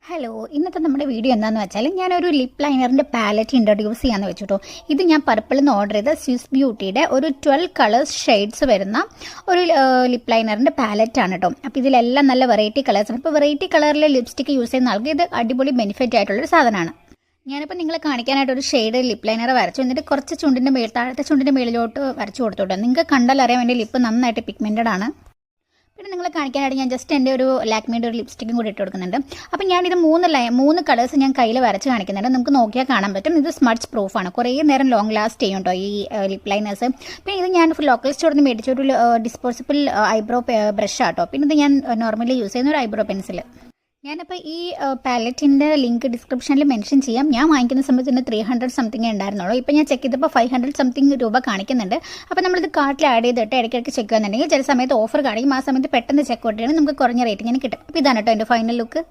Hello, ഇന്നത്തെ നമ്മുടെ video എന്താണെന്ന് വെച്ചാൽ ഞാനൊരു ലിപ്പ് ലൈനറിൻ്റെ പാലറ്റ് ഇൻട്രൊഡ്യൂസ് ചെയ്യാമെന്ന് വെച്ചിട്ടോ. ഇത് ഞാൻ പർപ്പിളിൽ നിന്ന് ഓർഡർ ചെയ്ത സ്വിസ് ബ്യൂട്ടിയുടെ ഒരു 12 കളേഴ്സ് ഷെയ്ഡ്സ് വരുന്ന ഒരു ലിപ്പ് ലൈനറിൻ്റെ പാലറ്റാണ് കേട്ടോ. അപ്പോൾ ഇതിലെല്ലാം നല്ല വെറൈറ്റി കളേഴ്സാണ്. ഇപ്പോൾ വെറൈറ്റി കളറിലെ ലിപ്സ്റ്റിക്ക് യൂസ് ചെയ്യുന്ന ആൾക്ക് ഇത് അടിപൊളി ബെനിഫിറ്റ് ആയിട്ടുള്ളൊരു സാധനമാണ്. ഞാനിപ്പോൾ നിങ്ങളെ കാണിക്കാനായിട്ട് ഒരു ഷെയ്ഡ് ലിപ്പ് ലൈനർ വരച്ചു, എന്നിട്ട് കുറച്ച് താഴത്തെ ചുണ്ടിൻ്റെ മേളിലോട്ട് വരച്ചു കൊടുത്തോട്ടോ. നിങ്ങൾക്ക് കണ്ടാൽ അറിയാം എൻ്റെ ലിപ്പ് നന്നായിട്ട് പിഗ്മെൻറ്റഡ് ആണ്. പിന്നെ നിങ്ങളെ കാണിക്കാനായിട്ട് ഞാൻ ജസ്റ്റ് എൻ്റെ ഒരു ലാക്മിയുടെ ഒരു ലിപ്സ്റ്റിക്കും കൂടി ഇട്ട് കൊടുക്കുന്നുണ്ട്. അപ്പം ഞാനിത് മൂന്ന് കളേഴ്സ് ഞാൻ കയ്യിൽ വരച്ച് കാണിക്കുന്നുണ്ട്. നമുക്ക് നോക്കിയാൽ കാണാൻ പറ്റും. ഇത് സ്മഡ്സ് പ്രൂഫാണ്, കുറേ നേരം ലോങ് ലാസ്റ്റ് ചെയ്യും കേട്ടോ ഈ ലിപ്പ് ലൈനേഴ്സ്. പിന്നെ ഇത് ഞാൻ ലോക്കൽ സ്റ്റോറിൽ നിന്ന് മേടിച്ച ഒരു ഡിസ്പോസിബിൾ ഐബ്രോ ബ്രഷാട്ടോ. പിന്നെ ഇത് ഞാൻ നോർമലി യൂസ് ചെയ്യുന്ന ഒരു ഐബ്രോ പെൻസിൽ. ഞാനപ്പോൾ ഈ പാലറ്റിൻ്റെ ലിങ്ക് ഡിസ്ക്രിപ്ഷനിൽ മെൻഷൻ ചെയ്യാം. ഞാൻ വാങ്ങിക്കുന്ന സമയത്ത് തന്നെ 300 സംതിങ് ഉണ്ടായിരുന്നുള്ളൂ. ഇപ്പോൾ ഞാൻ ചെക്ക് ചെയ്തപ്പോൾ 500 സംതിങ് രൂപ കാണിക്കുന്നുണ്ട്. അപ്പോൾ നമ്മളിത് കാർട്ടിൽ ആഡ് ചെയ്തിട്ട് ഇടയ്ക്കിടയ്ക്ക് ചെക്ക് ചെയ്യുന്നുണ്ടെങ്കിൽ ചില സമയത്ത് ഓഫർ കാണിക്കും. ആ സമയത്ത് പെട്ടെന്ന് ചെക്ക് ഔട്ട് ചെയ്യണമെങ്കിൽ നമുക്ക് കുറഞ്ഞ റേറ്റിങ്ങിന് കിട്ടും. അപ്പോൾ ഇതാണ് കേട്ടോ എൻ്റെ ഫൈനൽ ലുക്ക്.